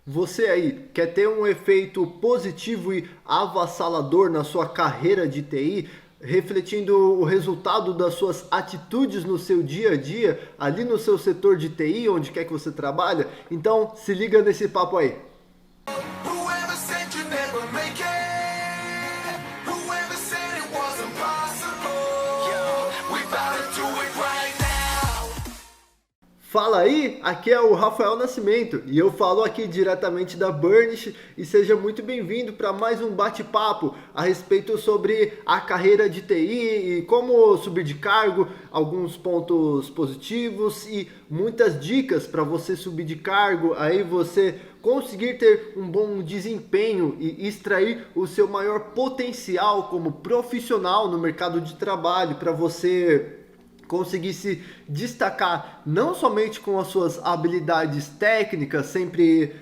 Você aí quer ter um efeito positivo e avassalador na sua carreira de TI, refletindo o resultado das suas atitudes no seu dia a dia, ali no seu setor de TI, onde quer que você trabalha? Então se liga nesse papo aí. Whoever said you never make it? Whoever said it wasn't possible? Yo, we bout to do it right now. Fala aí, aqui é o Rafael Nascimento e eu falo aqui diretamente da Burnish e seja muito bem-vindo para mais um bate-papo a respeito sobre a carreira de TI e como subir de cargo, alguns pontos positivos e muitas dicas para você subir de cargo, aí você conseguir ter um bom desempenho e extrair o seu maior potencial como profissional no mercado de trabalho para você conseguir se destacar não somente com as suas habilidades técnicas, sempre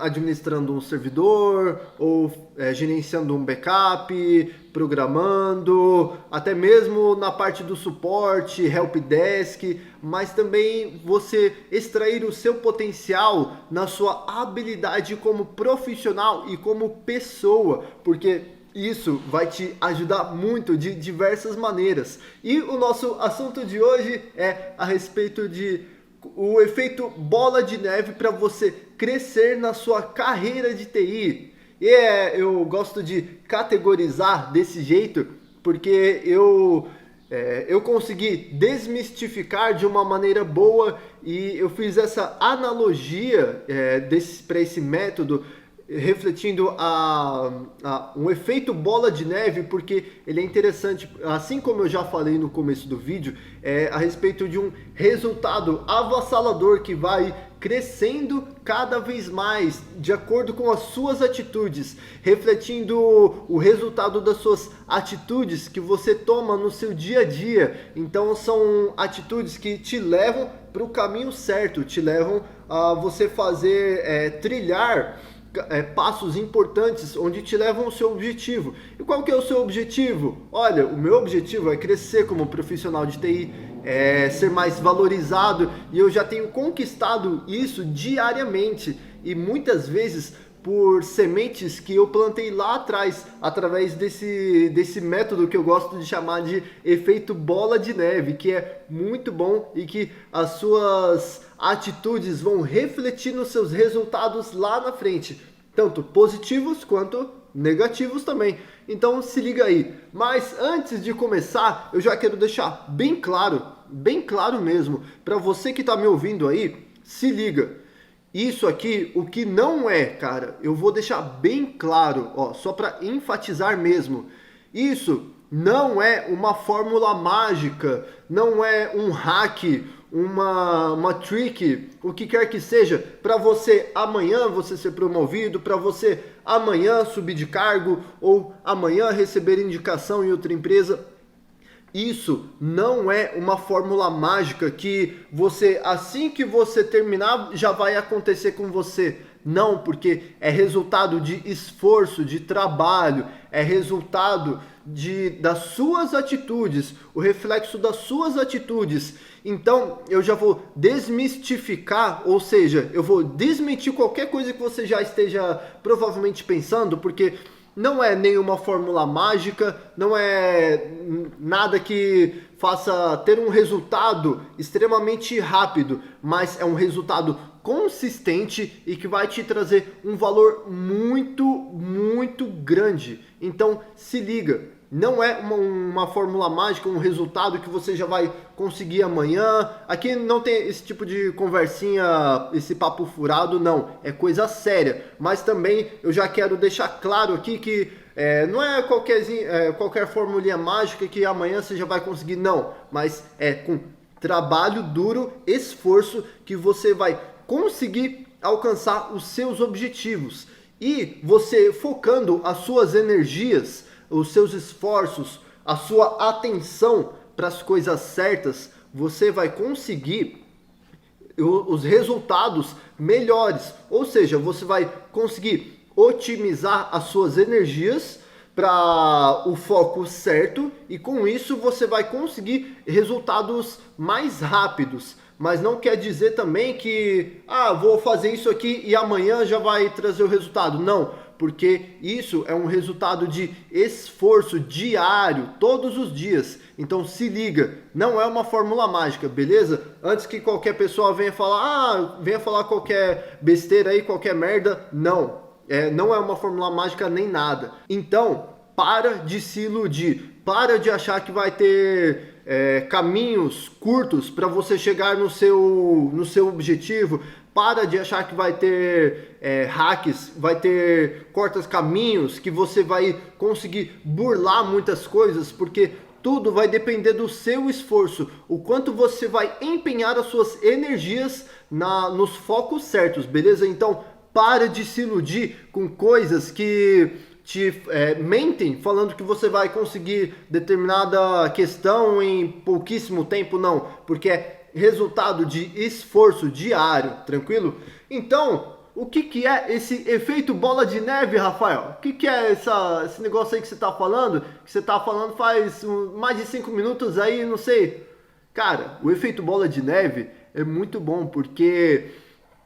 administrando um servidor ou gerenciando um backup, programando, até mesmo na parte do suporte, helpdesk, mas também você extrair o seu potencial na sua habilidade como profissional e como pessoa, porque isso vai te ajudar muito de diversas maneiras. E o nosso assunto de hoje é a respeito de o efeito bola de neve para você crescer na sua carreira de TI. E eu gosto de categorizar desse jeito porque eu consegui desmistificar de uma maneira boa e eu fiz essa analogia para esse método refletindo um efeito bola de neve, porque ele é interessante, assim como eu já falei no começo do vídeo, a respeito de um resultado avassalador que vai crescendo cada vez mais de acordo com as suas atitudes, refletindo o resultado das suas atitudes que você toma no seu dia a dia. Então são atitudes que te levam para o caminho certo, te levam a você trilhar passos importantes onde te levam ao seu objetivo. E qual que é o seu objetivo? Olha, o meu objetivo é crescer como profissional de TI, ser mais valorizado, e eu já tenho conquistado isso diariamente e muitas vezes por sementes que eu plantei lá atrás, através desse método que eu gosto de chamar de efeito bola de neve, que é muito bom e que as suas atitudes vão refletir nos seus resultados lá na frente, tanto positivos quanto negativos também. Então se liga aí. Mas antes de começar, eu já quero deixar bem claro mesmo, para você que está me ouvindo aí, se liga. Isso aqui, o que não é, cara, eu vou deixar bem claro, ó, só para enfatizar mesmo. Isso não é uma fórmula mágica, não é um hack, uma trick, o que quer que seja, para você amanhã você ser promovido, para você amanhã subir de cargo ou amanhã receber indicação em outra empresa. Isso não é uma fórmula mágica que você, assim que você terminar, já vai acontecer com você. Não, porque é resultado de esforço, de trabalho, é resultado das suas atitudes, o reflexo das suas atitudes. Então, eu já vou desmistificar, ou seja, eu vou desmentir qualquer coisa que você já esteja provavelmente pensando, porque não é nenhuma fórmula mágica, não é nada que faça ter um resultado extremamente rápido, mas é um resultado consistente e que vai te trazer um valor muito grande. Então se liga, não é uma fórmula mágica, um resultado que você já vai conseguir amanhã. Aqui não tem esse tipo de conversinha, esse papo furado, não. É coisa séria. Mas também eu já quero deixar claro aqui que não é qualquer formulinha mágica que amanhã você já vai conseguir, não. Mas é com trabalho duro, esforço, que você vai conseguir alcançar os seus objetivos. E você focando as suas energias, os seus esforços, a sua atenção para as coisas certas, você vai conseguir os resultados melhores. Ou seja, você vai conseguir otimizar as suas energias para o foco certo e com isso você vai conseguir resultados mais rápidos. mas não quer dizer também que, vou fazer isso aqui e amanhã já vai trazer o resultado. Não, porque isso é um resultado de esforço diário, todos os dias. Então se liga, não é uma fórmula mágica, beleza? Antes que qualquer pessoa venha falar qualquer besteira aí, qualquer merda, não. Não é uma fórmula mágica nem nada. Então, para de se iludir, para de achar que vai ter caminhos curtos para você chegar no seu objetivo. Para de achar que vai ter hacks, vai ter corta-caminhos, que você vai conseguir burlar muitas coisas, porque tudo vai depender do seu esforço, o quanto você vai empenhar as suas energias nos focos certos, beleza? Então, para de se iludir com coisas que te mentem falando que você vai conseguir determinada questão em pouquíssimo tempo, não, porque é resultado de esforço diário, tranquilo? Então, o que é esse efeito bola de neve, Rafael? O que é esse negócio aí que você está falando? Que você está falando faz mais de 5 minutos aí, não sei. Cara, o efeito bola de neve é muito bom, porque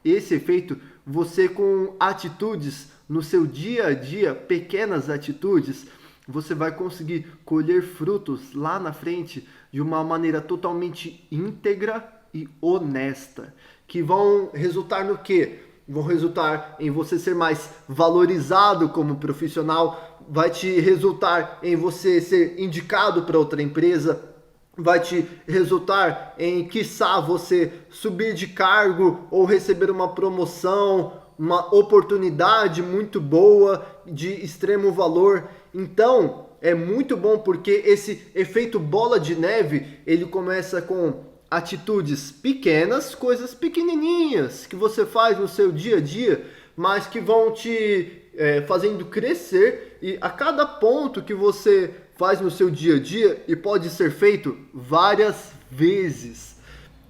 esse efeito, você com atitudes no seu dia a dia, pequenas atitudes, você vai conseguir colher frutos lá na frente de uma maneira totalmente íntegra e honesta, que vão resultar no quê? Vão resultar em você ser mais valorizado como profissional, vai te resultar em você ser indicado para outra empresa, vai te resultar em, quiçá, você subir de cargo ou receber uma promoção, uma oportunidade muito boa, de extremo valor. Então, é muito bom porque esse efeito bola de neve, ele começa com atitudes pequenas, coisas pequenininhas que você faz no seu dia a dia, mas que vão te fazendo crescer, e a cada ponto que você faz no seu dia a dia, e pode ser feito várias vezes,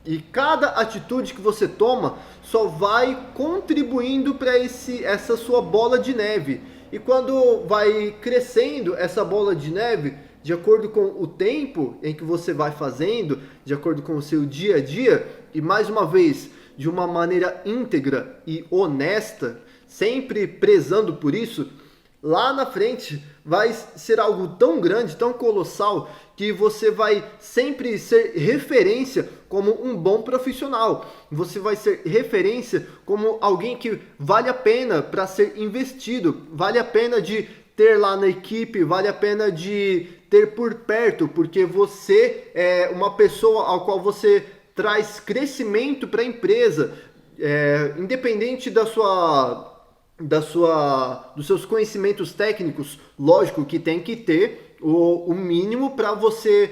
e cada atitude que você toma só vai contribuindo para essa sua bola de neve. E quando vai crescendo essa bola de neve, de acordo com o tempo em que você vai fazendo, de acordo com o seu dia a dia, e mais uma vez, de uma maneira íntegra e honesta, sempre prezando por isso, lá na frente vai ser algo tão grande, tão colossal, que você vai sempre ser referência como um bom profissional. Você vai ser referência como alguém que vale a pena para ser investido, vale a pena de ter lá na equipe, vale a pena de ter por perto, porque você é uma pessoa ao qual você traz crescimento para a empresa, independente dos seus conhecimentos técnicos. Lógico que tem que ter o mínimo para você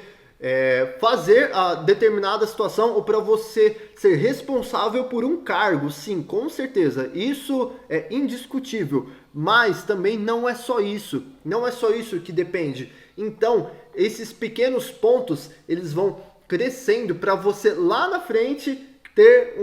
fazer a determinada situação, ou para você ser responsável por um cargo. Sim, com certeza, isso é indiscutível, mas também não é só isso que depende. Então, esses pequenos pontos, eles vão crescendo para você lá na frente ter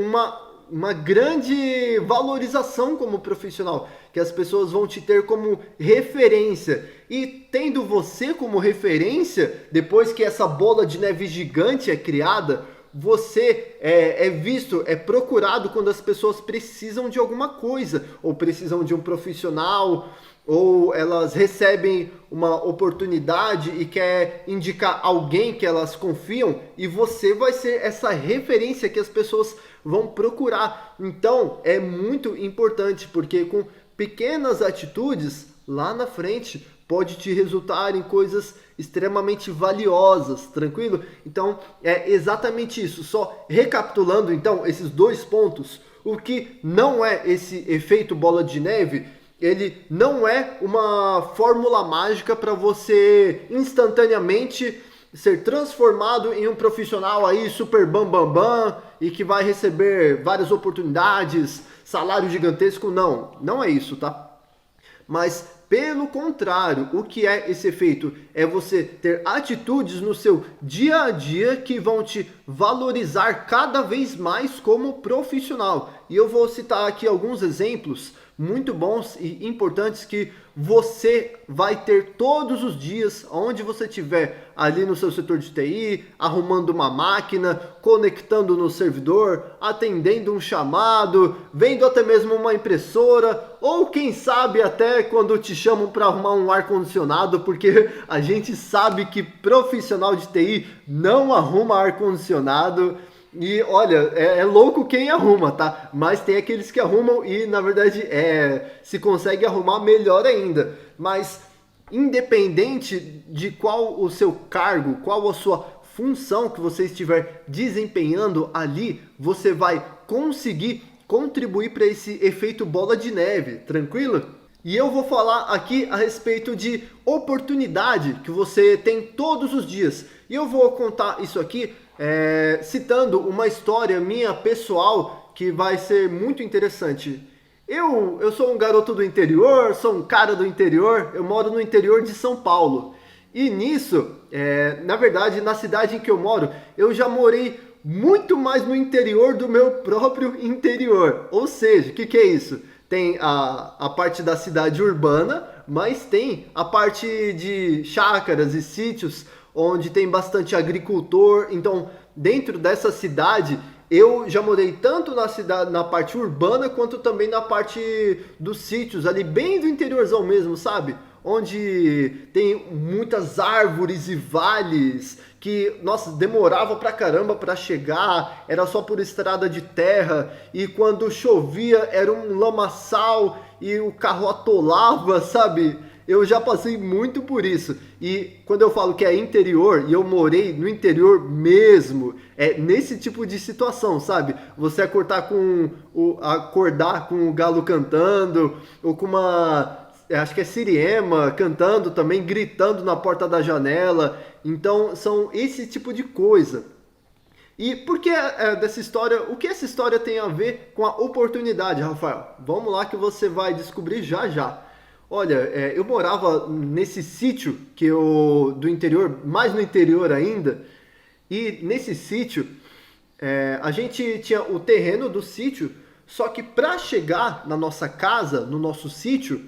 uma grande valorização como profissional, que as pessoas vão te ter como referência. E tendo você como referência, depois que essa bola de neve gigante é criada, você é visto, é procurado quando as pessoas precisam de alguma coisa, ou precisam de um profissional, ou elas recebem uma oportunidade e quer indicar alguém que elas confiam, e você vai ser essa referência que as pessoas vão procurar. Então é muito importante, porque com pequenas atitudes lá na frente pode te resultar em coisas extremamente valiosas, tranquilo? Então é exatamente isso. Só recapitulando então esses dois pontos, o que não é esse efeito bola de neve, ele não é uma fórmula mágica para você instantaneamente ser transformado em um profissional aí super bam e que vai receber várias oportunidades, salário gigantesco. Não é isso, tá? Mas pelo contrário, o que é esse efeito? É você ter atitudes no seu dia a dia que vão te valorizar cada vez mais como profissional. E eu vou citar aqui alguns exemplos muito bons e importantes que você vai ter todos os dias, onde você estiver ali no seu setor de TI, arrumando uma máquina, conectando no servidor, atendendo um chamado, vendo até mesmo uma impressora, ou quem sabe até quando te chamam para arrumar um ar-condicionado, porque a gente sabe que profissional de TI não arruma ar-condicionado. E olha, é louco quem arruma, tá? Mas tem aqueles que arrumam e na verdade se consegue arrumar melhor ainda. Mas independente de qual o seu cargo, qual a sua função que você estiver desempenhando ali, você vai conseguir contribuir para esse efeito bola de neve, tranquilo? E eu vou falar aqui a respeito de oportunidade que você tem todos os dias. E eu vou contar isso aqui citando uma história minha pessoal que vai ser muito interessante. Eu sou um garoto do interior, sou um cara do interior, eu moro no interior de São Paulo. E nisso, na verdade, na cidade em que eu moro, eu já morei muito mais no interior do meu próprio interior. Ou seja, o que é isso? Tem a parte da cidade urbana, mas tem a parte de chácaras e sítios, onde tem bastante agricultor. Então, dentro dessa cidade, eu já morei tanto na cidade, na parte urbana, quanto também na parte dos sítios, ali bem do interiorzão mesmo, sabe? Onde tem muitas árvores e vales que, nossa, demorava pra caramba pra chegar, era só por estrada de terra, e quando chovia era um lamaçal e o carro atolava, sabe? Eu já passei muito por isso. E quando eu falo que é interior, e eu morei no interior mesmo, é nesse tipo de situação, sabe? Você acordar com o galo cantando, ou com acho que é siriema cantando também, gritando na porta da janela. Então são esse tipo de coisa. E por que dessa história, o que essa história tem a ver com a oportunidade, Rafael? Vamos lá que você vai descobrir já já. Olha, eu morava nesse sítio do interior, mais no interior ainda, e nesse sítio a gente tinha o terreno do sítio, só que para chegar na nossa casa, no nosso sítio,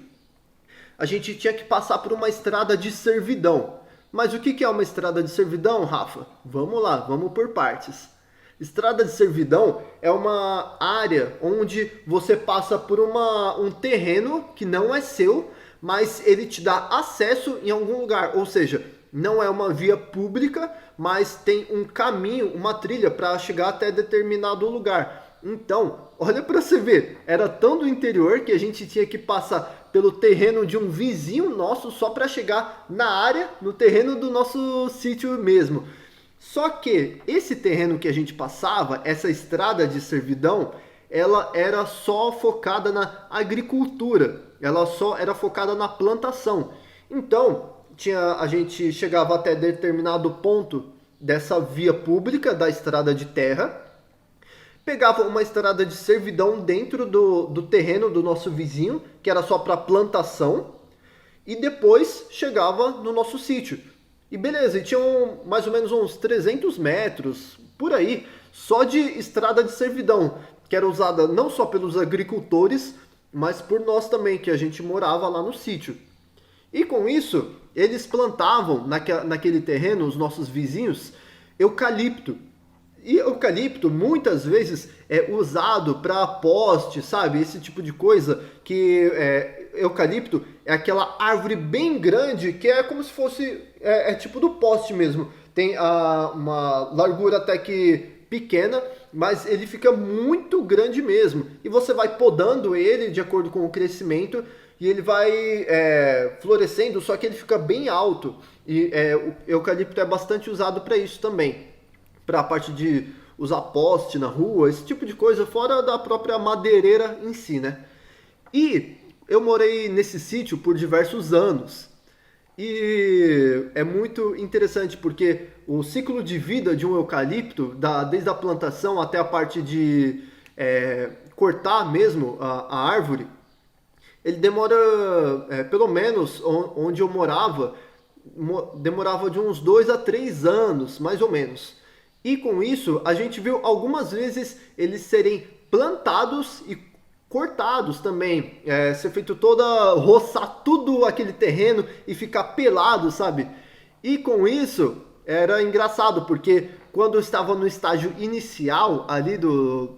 a gente tinha que passar por uma estrada de servidão. Mas o que é uma estrada de servidão, Rafa? Vamos lá, vamos por partes. Estrada de servidão é uma área onde você passa por um terreno que não é seu, mas ele te dá acesso em algum lugar. Ou seja, não é uma via pública, mas tem um caminho, uma trilha para chegar até determinado lugar. Então, olha para você ver, era tão do interior que a gente tinha que passar pelo terreno de um vizinho nosso só para chegar na área, no terreno do nosso sítio mesmo. Só que esse terreno que a gente passava, essa estrada de servidão, ela era só focada na agricultura, ela só era focada na plantação. Então, a gente chegava até determinado ponto dessa via pública, da estrada de terra, pegava uma estrada de servidão dentro do terreno do nosso vizinho, que era só para plantação, e depois chegava no nosso sítio. E beleza, e tinham mais ou menos uns 300 metros, por aí, só de estrada de servidão, que era usada não só pelos agricultores, mas por nós também, que a gente morava lá no sítio. E com isso, eles plantavam naquele terreno, os nossos vizinhos, eucalipto. E eucalipto muitas vezes é usado para poste, sabe? Esse tipo de coisa que eucalipto é aquela árvore bem grande que é como se fosse tipo do poste mesmo. Tem uma largura até que pequena, mas ele fica muito grande mesmo. E você vai podando ele de acordo com o crescimento e ele vai florescendo, só que ele fica bem alto. E o eucalipto é bastante usado para isso também. Para a parte de usar poste na rua, esse tipo de coisa, fora da própria madeireira em si, né? E eu morei nesse sítio por diversos anos. E é muito interessante porque o ciclo de vida de um eucalipto, desde a plantação até a parte de cortar mesmo a árvore, Ele demora, pelo menos onde eu morava, demorava de uns 2 a 3 anos, mais ou menos. E com isso, a gente viu algumas vezes eles serem plantados e cortados também. Ser feito roçar tudo aquele terreno e ficar pelado, sabe? E com isso, era engraçado, porque quando eu estava no estágio inicial ali do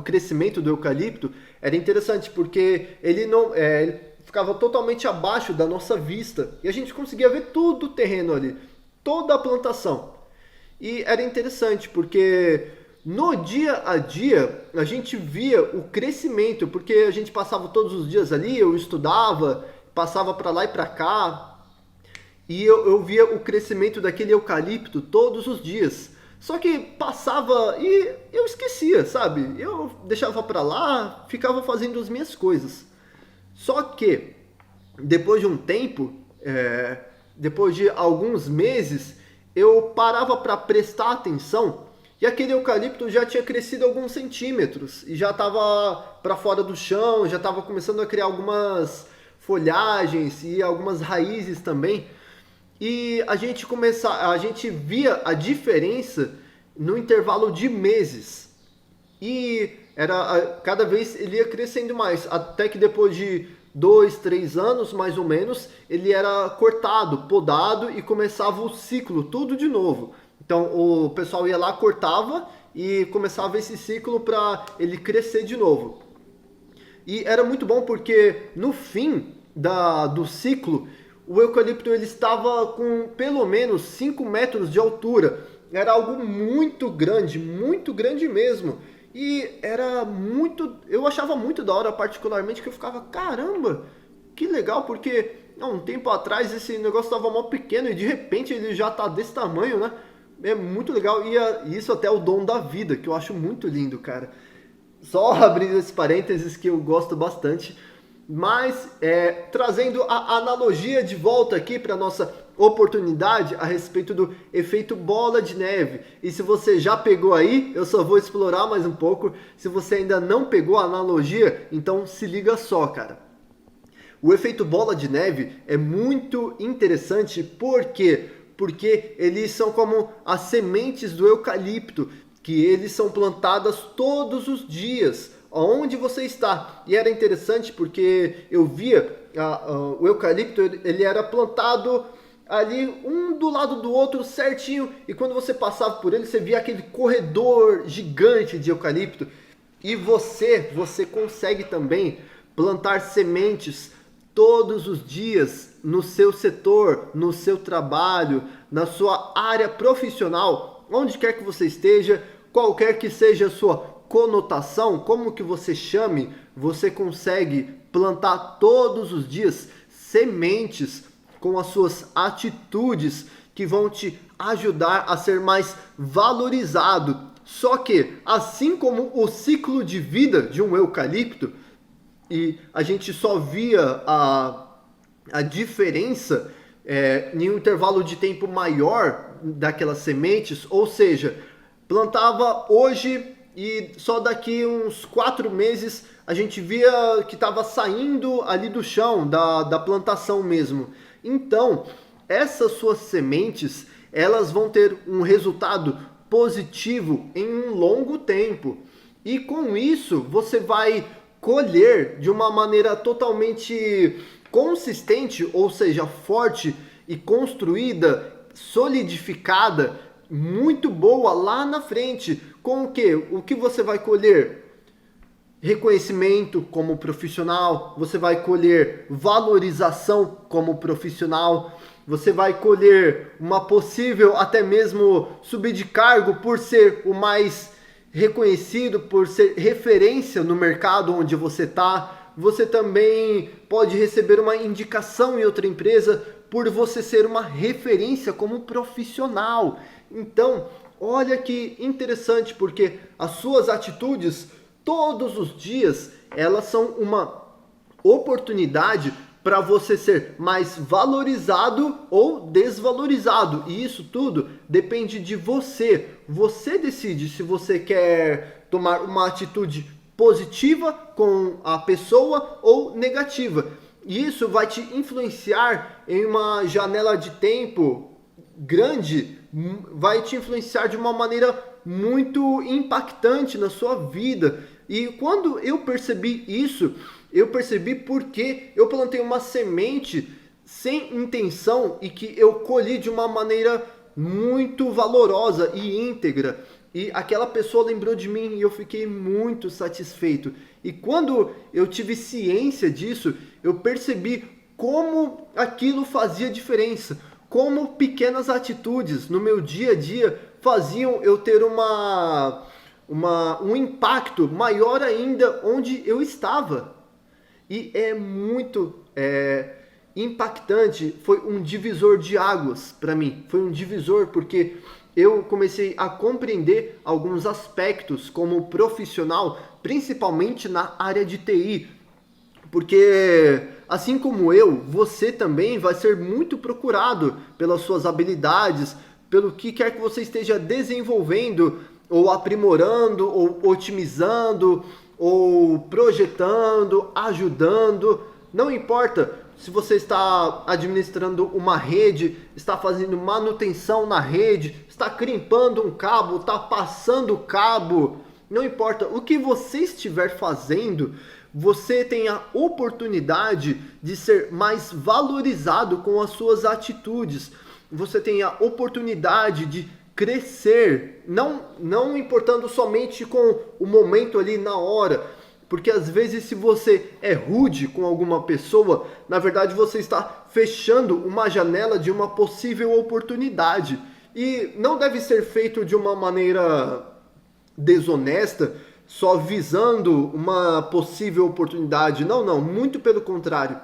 crescimento do eucalipto, era interessante, porque ele não... ele ficava totalmente abaixo da nossa vista. E a gente conseguia ver tudo o terreno ali, toda a plantação. E era interessante, porque no dia a dia a gente via o crescimento, porque a gente passava todos os dias ali, eu estudava, passava para lá e para cá, e eu via o crescimento daquele eucalipto todos os dias. Só que passava e eu esquecia, sabe? Eu deixava para lá, ficava fazendo as minhas coisas. Só que depois de um tempo, depois de alguns meses, eu parava para prestar atenção e aquele eucalipto já tinha crescido alguns centímetros e já estava para fora do chão, já estava começando a criar algumas folhagens e algumas raízes também. E a gente via a diferença no intervalo de meses. E cada vez ele ia crescendo mais, até que depois de 2, 3 anos, mais ou menos, ele era cortado, podado e começava o ciclo, tudo de novo. Então o pessoal ia lá, cortava e começava esse ciclo para ele crescer de novo. E era muito bom porque no fim do ciclo, o eucalipto ele estava com pelo menos 5 metros de altura. Era algo muito grande mesmo. E eu achava muito da hora, particularmente, que eu ficava, caramba, que legal, porque um tempo atrás esse negócio estava mó pequeno e de repente ele já está desse tamanho, né? É muito legal, e isso até é o dom da vida, que eu acho muito lindo, cara. Só abrindo esse parênteses que eu gosto bastante, mas trazendo a analogia de volta aqui para nossa oportunidade a respeito do efeito bola de neve. E se você já pegou aí, eu só vou explorar mais um pouco. Se você ainda não pegou a analogia, então se liga só, cara. O efeito bola de neve é muito interessante, por quê? Porque eles são como as sementes do eucalipto, que eles são plantadas todos os dias, onde você está. E era interessante porque eu via o eucalipto, ele era plantado ali um do lado do outro certinho, e quando você passava por ele, você via aquele corredor gigante de eucalipto. E você consegue também plantar sementes todos os dias no seu setor, no seu trabalho, na sua área profissional, onde quer que você esteja, qualquer que seja a sua conotação, como que você chame, você consegue plantar todos os dias sementes com as suas atitudes que vão te ajudar a ser mais valorizado. Só que, assim como o ciclo de vida de um eucalipto, e a gente só via a diferença em um intervalo de tempo maior daquelas sementes, ou seja, plantava hoje e só daqui uns 4 meses a gente via que estava saindo ali do chão, da plantação mesmo. Então, essas suas sementes, elas vão ter um resultado positivo em um longo tempo. E com isso, você vai colher de uma maneira totalmente consistente, ou seja, forte e construída, solidificada, muito boa lá na frente. Com o quê? O que você vai colher? Reconhecimento como profissional, você vai colher valorização como profissional, você vai colher uma possível até mesmo subir de cargo por ser o mais reconhecido, por ser referência no mercado onde você está. Você também pode receber uma indicação em outra empresa por você ser uma referência como profissional. Então, olha que interessante, porque as suas atitudes todos os dias, elas são uma oportunidade para você ser mais valorizado ou desvalorizado. E isso tudo depende de você. Você decide se você quer tomar uma atitude positiva com a pessoa ou negativa. E isso vai te influenciar em uma janela de tempo grande, vai te influenciar de uma maneira muito impactante na sua vida. E quando eu percebi isso, eu percebi porque eu plantei uma semente sem intenção e que eu colhi de uma maneira muito valorosa e íntegra. E aquela pessoa lembrou de mim e eu fiquei muito satisfeito. E quando eu tive ciência disso, eu percebi como aquilo fazia diferença, como pequenas atitudes no meu dia a dia faziam eu ter um impacto maior ainda onde eu estava. E é muito impactante, foi um divisor de águas para mim. Foi um divisor porque eu comecei a compreender alguns aspectos como profissional, principalmente na área de TI. Porque, assim como eu, você também vai ser muito procurado pelas suas habilidades, pelo que quer que você esteja desenvolvendo, ou aprimorando, ou otimizando, ou projetando, ajudando. Não importa se você está administrando uma rede, está fazendo manutenção na rede, está crimpando um cabo, está passando cabo. Não importa o que você estiver fazendo, você tem a oportunidade de ser mais valorizado com as suas atitudes. Você tem a oportunidade de crescer, não importando somente com o momento ali na hora. Porque às vezes se você é rude com alguma pessoa, na verdade você está fechando uma janela de uma possível oportunidade. E não deve ser feito de uma maneira desonesta, só visando uma possível oportunidade. Não, muito pelo contrário.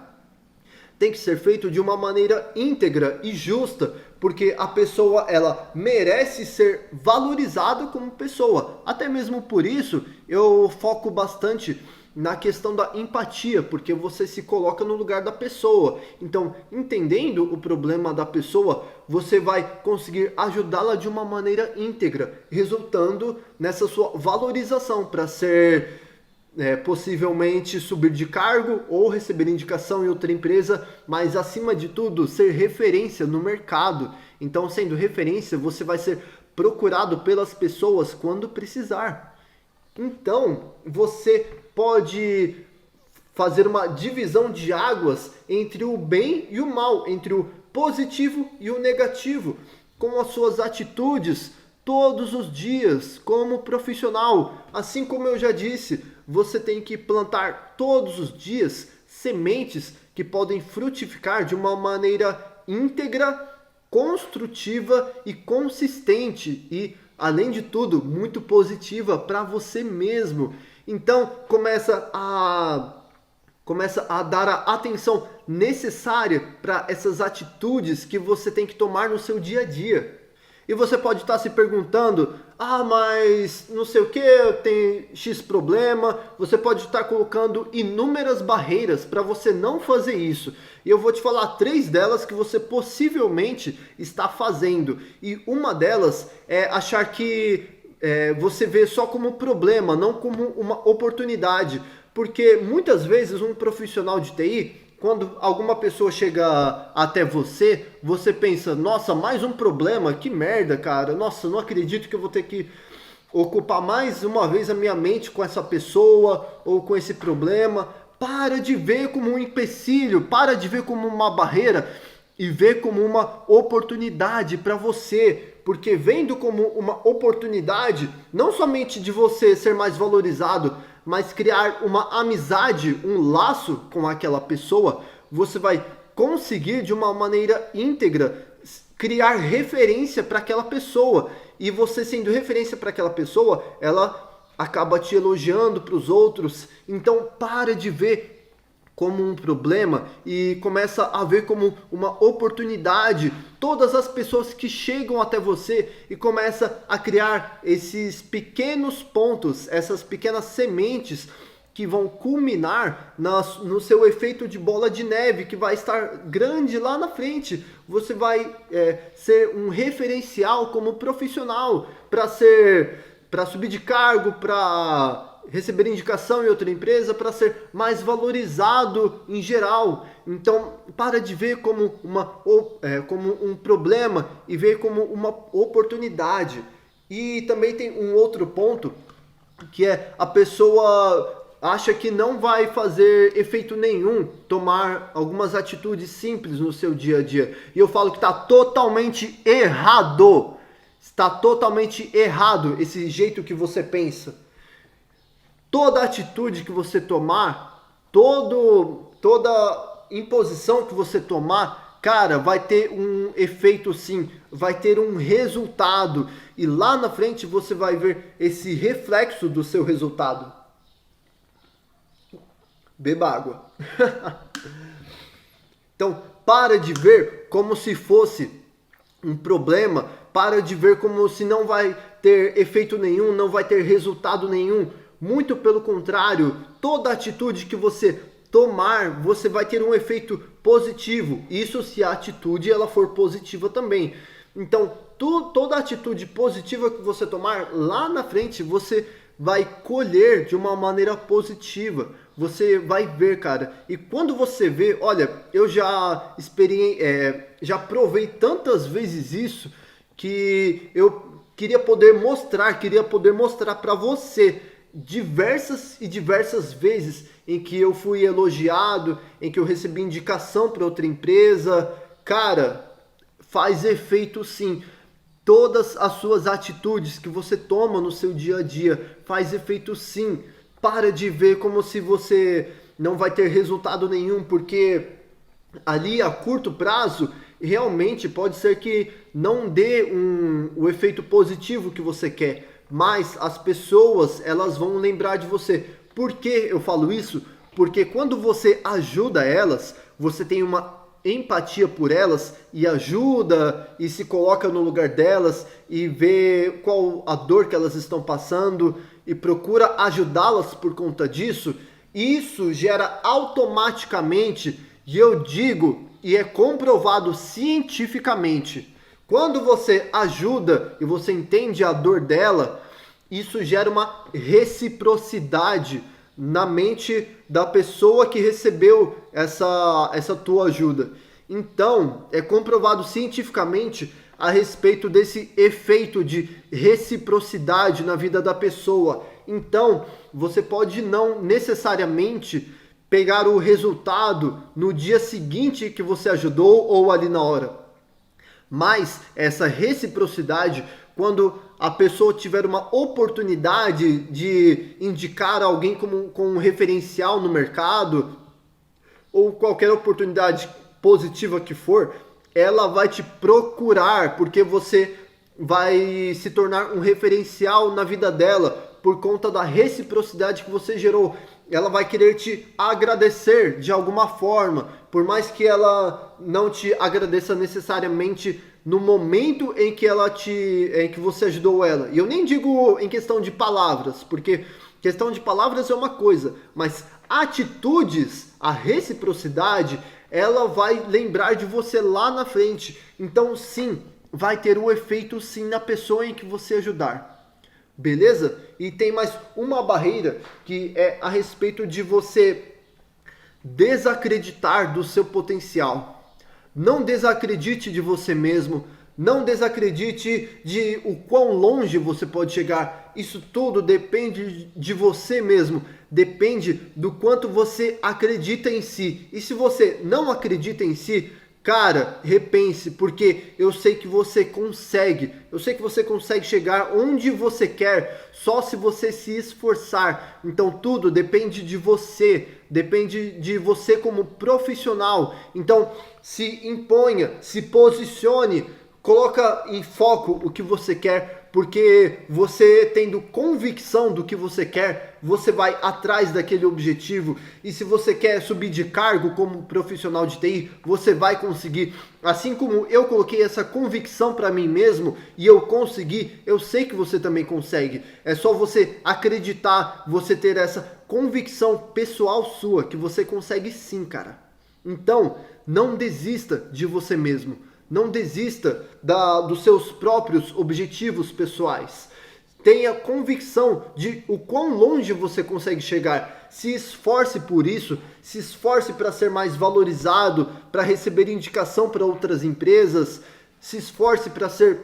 Tem que ser feito de uma maneira íntegra e justa, porque a pessoa ela merece ser valorizada como pessoa. Até mesmo por isso eu foco bastante na questão da empatia, porque você se coloca no lugar da pessoa. Então, entendendo o problema da pessoa, você vai conseguir ajudá-la de uma maneira íntegra, resultando nessa sua valorização para ser possivelmente subir de cargo ou receber indicação em outra empresa, mas acima de tudo ser referência no mercado. Então, sendo referência, você vai ser procurado pelas pessoas quando precisar. Então, você pode fazer uma divisão de águas entre o bem e o mal, entre o positivo e o negativo, com as suas atitudes todos os dias como profissional. Assim como eu já disse, você tem que plantar todos os dias sementes que podem frutificar de uma maneira íntegra, construtiva e consistente e, além de tudo, muito positiva para você mesmo. Então, começa a dar a atenção necessária para essas atitudes que você tem que tomar no seu dia a dia. E você pode estar se perguntando, mas não sei o que, tem X problema. Você pode estar colocando inúmeras barreiras para você não fazer isso. E eu vou te falar 3 delas que você possivelmente está fazendo. E uma delas é achar que você vê só como problema, não como uma oportunidade. Porque muitas vezes um profissional de TI, quando alguma pessoa chega até você, você pensa, nossa, mais um problema, que merda, cara. Nossa, não acredito que eu vou ter que ocupar mais uma vez a minha mente com essa pessoa ou com esse problema. Para de ver como um empecilho, para de ver como uma barreira e ver como uma oportunidade para você. Porque vendo como uma oportunidade, não somente de você ser mais valorizado, mas criar uma amizade, um laço com aquela pessoa, você vai conseguir de uma maneira íntegra criar referência para aquela pessoa. E você sendo referência para aquela pessoa, ela acaba te elogiando para os outros. Então para de ver como um problema e começa a ver como uma oportunidade todas as pessoas que chegam até você e começa a criar esses pequenos pontos, essas pequenas sementes que vão culminar no seu efeito de bola de neve, que vai estar grande lá na frente. Você vai ser um referencial como profissional para subir de cargo, para receber indicação em outra empresa para ser mais valorizado em geral. Então, para de ver como como um problema e ver como uma oportunidade. E também tem um outro ponto, que é a pessoa acha que não vai fazer efeito nenhum tomar algumas atitudes simples no seu dia a dia. E eu falo que está totalmente errado. Está totalmente errado esse jeito que você pensa. Toda atitude que você tomar, toda imposição que você tomar, cara, vai ter um efeito sim, vai ter um resultado. E lá na frente você vai ver esse reflexo do seu resultado. Beba água. Então, para de ver como se fosse um problema, para de ver como se não vai ter efeito nenhum, não vai ter resultado nenhum. Muito pelo contrário, toda atitude que você tomar, você vai ter um efeito positivo. Isso se a atitude ela for positiva também. Então, toda atitude positiva que você tomar, lá na frente você vai colher de uma maneira positiva. Você vai ver, cara. E quando você vê, olha, eu já já provei tantas vezes isso que eu queria poder mostrar para você diversas vezes em que eu fui elogiado, em que eu recebi indicação para outra empresa. Cara, faz efeito sim. Todas as suas atitudes que você toma no seu dia a dia faz efeito sim. Para de ver como se você não vai ter resultado nenhum, porque ali a curto prazo realmente pode ser que não dê o efeito positivo que você quer, mas as pessoas elas vão lembrar de você. Por que eu falo isso? Porque quando você ajuda elas, você tem uma empatia por elas e ajuda e se coloca no lugar delas e vê qual a dor que elas estão passando e procura ajudá-las por conta disso. Isso gera automaticamente, e eu digo, e é comprovado cientificamente, quando você ajuda e você entende a dor dela, isso gera uma reciprocidade na mente da pessoa que recebeu essa tua ajuda. Então, é comprovado cientificamente a respeito desse efeito de reciprocidade na vida da pessoa. Então, você pode não necessariamente pegar o resultado no dia seguinte que você ajudou ou ali na hora. Mas essa reciprocidade, quando a pessoa tiver uma oportunidade de indicar alguém com um referencial no mercado, ou qualquer oportunidade positiva que for, ela vai te procurar, porque você vai se tornar um referencial na vida dela, por conta da reciprocidade que você gerou. Ela vai querer te agradecer de alguma forma, por mais que ela não te agradeça necessariamente no momento em que você ajudou ela. E eu nem digo em questão de palavras, porque questão de palavras é uma coisa, mas atitudes, a reciprocidade, ela vai lembrar de você lá na frente. Então sim, vai ter um efeito sim na pessoa em que você ajudar. Beleza? E tem mais uma barreira, que é a respeito de você desacreditar do seu potencial. Não desacredite de você mesmo, não desacredite de o quão longe você pode chegar. Isso tudo depende de você mesmo, depende do quanto você acredita em si. E se você não acredita em si, cara, repense, porque eu sei que você consegue. Eu sei que você consegue chegar onde você quer, só se você se esforçar. Então tudo depende de você, depende de você como profissional. Então se imponha, se posicione, coloca em foco o que você quer, porque você tendo convicção do que você quer, você vai atrás daquele objetivo. E se você quer subir de cargo como profissional de TI, você vai conseguir. Assim como eu coloquei essa convicção para mim mesmo e eu consegui, eu sei que você também consegue. É só você acreditar, você ter essa convicção pessoal sua, que você consegue sim, cara. Então, não desista de você mesmo. Não desista dos seus próprios objetivos pessoais. tenha convicção de o quão longe você consegue chegar. Se esforce por isso, se esforce para ser mais valorizado, para receber indicação para outras empresas, se esforce para ser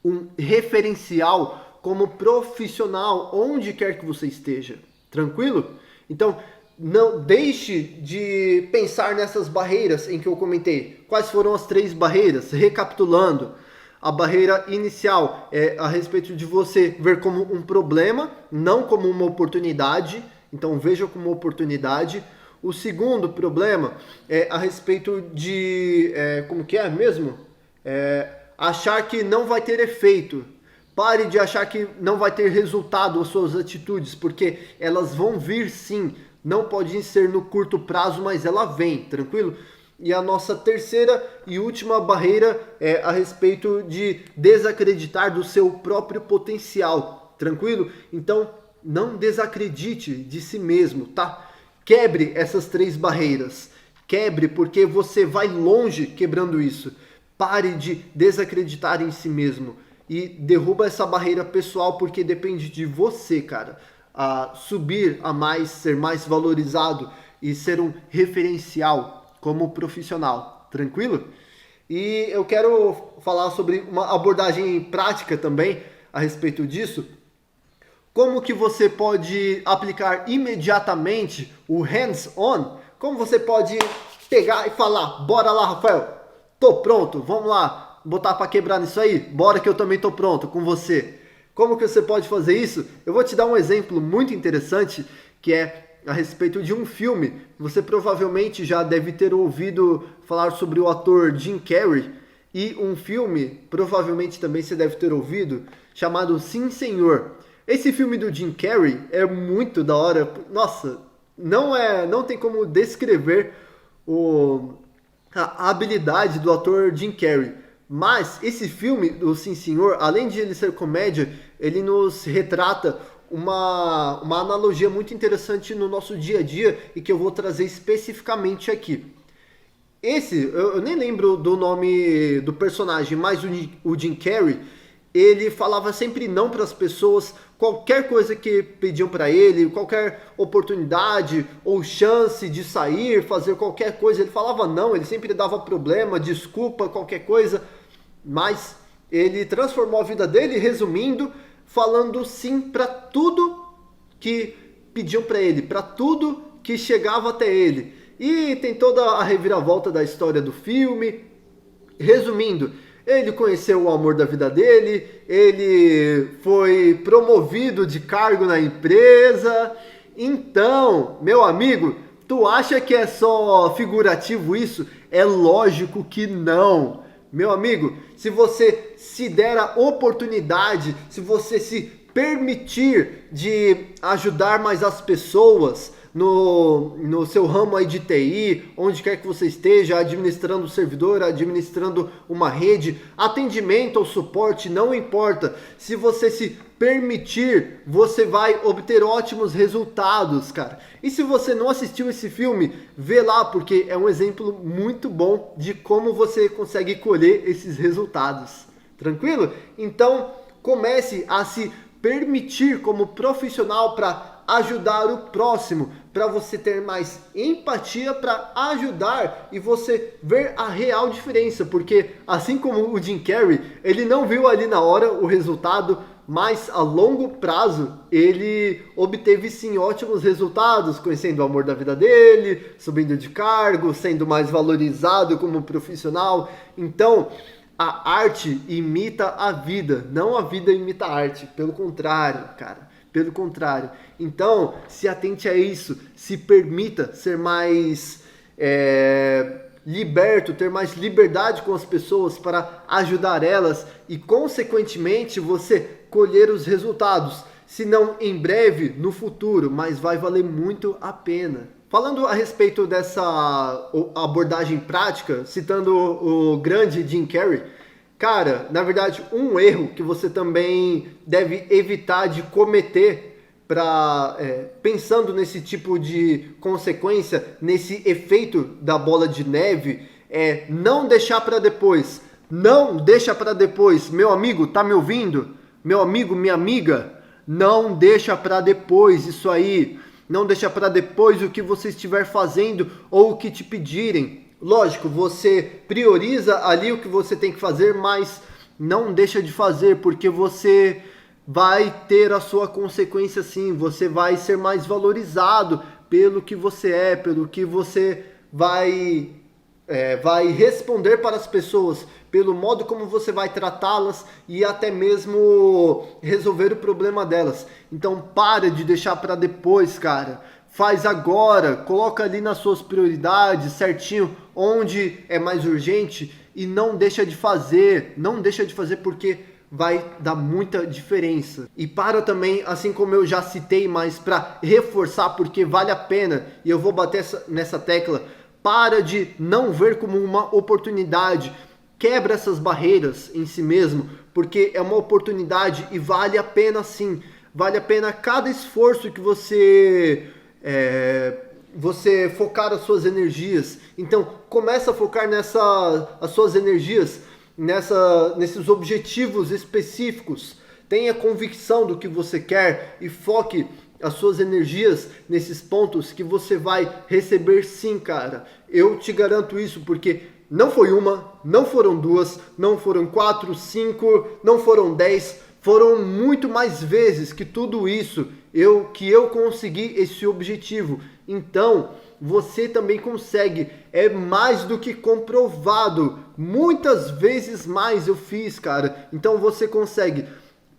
um referencial como profissional, onde quer que você esteja. Tranquilo? Então, não deixe de pensar nessas barreiras em que eu comentei. Quais foram as 3 barreiras? Recapitulando. A barreira inicial é a respeito de você ver como um problema, não como uma oportunidade. Então veja como uma oportunidade. O segundo problema é a respeito de, como que é mesmo? Achar que não vai ter efeito. Pare de achar que não vai ter resultado as suas atitudes, porque elas vão vir sim. Não pode ser no curto prazo, mas ela vem, tranquilo? E a nossa terceira e última barreira é a respeito de desacreditar do seu próprio potencial, tranquilo? Então, não desacredite de si mesmo, tá? Quebre essas 3 barreiras. Quebre, porque você vai longe quebrando isso. Pare de desacreditar em si mesmo. E derruba essa barreira pessoal, porque depende de você, cara. A subir a mais, ser mais valorizado e ser um referencial como profissional, tranquilo? E eu quero falar sobre uma abordagem prática também a respeito disso. Como que você pode aplicar imediatamente o hands-on? Como você pode pegar e falar, bora lá, Rafael, tô pronto, vamos lá, botar para quebrar nisso aí? Bora que eu também tô pronto com você. Como que você pode fazer isso? Eu vou te dar um exemplo muito interessante, que é a respeito de um filme. Você provavelmente já deve ter ouvido falar sobre o ator Jim Carrey, e um filme, provavelmente também você deve ter ouvido, chamado Sim, Senhor. Esse filme do Jim Carrey é muito da hora. Nossa, não tem como descrever a habilidade do ator Jim Carrey. Mas esse filme do Sim, Senhor, além de ele ser comédia, ele nos retrata uma analogia muito interessante no nosso dia a dia e que eu vou trazer especificamente aqui. Eu nem lembro do nome do personagem, mas o Jim Carrey, ele falava sempre não para as pessoas, qualquer coisa que pediam para ele, qualquer oportunidade ou chance de sair, fazer qualquer coisa, ele falava não, ele sempre dava problema, desculpa, qualquer coisa, mas ele transformou a vida dele, resumindo, falando sim para tudo que pediam para ele, para tudo que chegava até ele. E tem toda a reviravolta da história do filme. Resumindo, ele conheceu o amor da vida dele, ele foi promovido de cargo na empresa. Então, meu amigo, tu acha que é só figurativo isso? É lógico que não. Meu amigo, se você se der a oportunidade, se você se permitir de ajudar mais as pessoas no seu ramo aí de TI, onde quer que você esteja, administrando o servidor, administrando uma rede, atendimento ou suporte, não importa. Se você se permitir, você vai obter ótimos resultados, cara. E se você não assistiu esse filme, vê lá, porque é um exemplo muito bom de como você consegue colher esses resultados. Tranquilo? Então, comece a se permitir como profissional para ajudar o próximo, para você ter mais empatia para ajudar e você ver a real diferença, porque assim como o Jim Carrey, ele não viu ali na hora o resultado, mas a longo prazo ele obteve sim ótimos resultados, conhecendo o amor da vida dele, subindo de cargo, sendo mais valorizado como profissional. Então, a arte imita a vida, não a vida imita a arte, pelo contrário, cara. Pelo contrário. Então, se atente a isso, se permita ser mais liberto, ter mais liberdade com as pessoas para ajudar elas e, consequentemente, você colher os resultados. Se não em breve, no futuro, mas vai valer muito a pena. Falando a respeito dessa abordagem prática, citando o grande Jim Carrey, cara, na verdade, um erro que você também deve evitar de cometer pensando nesse tipo de consequência, nesse efeito da bola de neve, não deixar para depois. Não deixa para depois. Meu amigo, tá me ouvindo? Meu amigo, minha amiga, não deixa para depois isso aí. Não deixa para depois o que você estiver fazendo ou o que te pedirem. Lógico, você prioriza ali o que você tem que fazer, mas não deixa de fazer, porque você vai ter a sua consequência sim. Você vai ser mais valorizado pelo que você é, pelo que você vai responder para as pessoas, pelo modo como você vai tratá-las e até mesmo resolver o problema delas. Então para de deixar para depois, cara. Faz agora, coloca ali nas suas prioridades certinho onde é mais urgente e não deixa de fazer, porque vai dar muita diferença. E para também, assim como eu já citei, mas para reforçar porque vale a pena, e eu vou bater nessa tecla, para de não ver como uma oportunidade, quebra essas barreiras em si mesmo, porque é uma oportunidade e vale a pena sim, vale a pena cada esforço que você focar as suas energias. Então começa a focar as suas energias nesses objetivos específicos. Tenha convicção do que você quer e foque as suas energias nesses pontos que você vai receber sim, cara. Eu te garanto isso, porque não foi uma, não foram duas, não foram 4, 5, não foram 10, foram muito mais vezes que tudo isso que eu consegui esse objetivo. Então, você também consegue, é mais do que comprovado, muitas vezes mais eu fiz, cara. Então você consegue.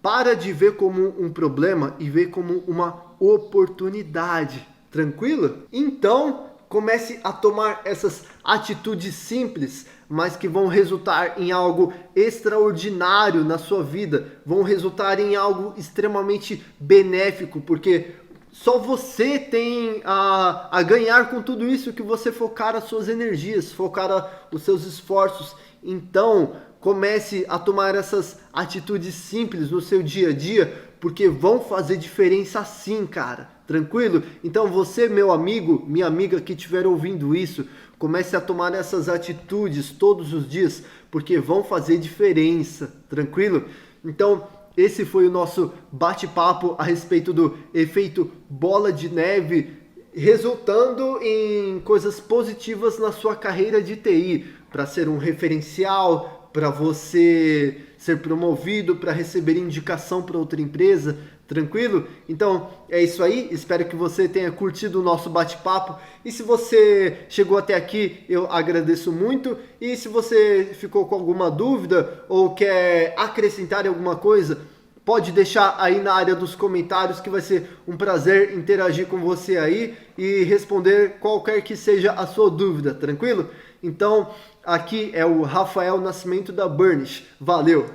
Para de ver como um problema e ver como uma oportunidade, tranquilo? Então, comece a tomar essas atitudes simples, mas que vão resultar em algo extraordinário na sua vida, vão resultar em algo extremamente benéfico, porque só você tem a ganhar com tudo isso que você focar as suas energias, focar os seus esforços. Então, comece a tomar essas atitudes simples no seu dia a dia, porque vão fazer diferença sim, cara. Tranquilo? Então você, meu amigo, minha amiga que estiver ouvindo isso, comece a tomar essas atitudes todos os dias, porque vão fazer diferença. Tranquilo? Então, esse foi o nosso bate-papo a respeito do efeito bola de neve, resultando em coisas positivas na sua carreira de TI, para ser um referencial, para você ser promovido, para receber indicação para outra empresa, tranquilo? Então é isso aí, espero que você tenha curtido o nosso bate-papo, e se você chegou até aqui, eu agradeço muito, e se você ficou com alguma dúvida ou quer acrescentar alguma coisa, pode deixar aí na área dos comentários, que vai ser um prazer interagir com você aí e responder qualquer que seja a sua dúvida, tranquilo? Então, aqui é o Rafael Nascimento da Burnish. Valeu!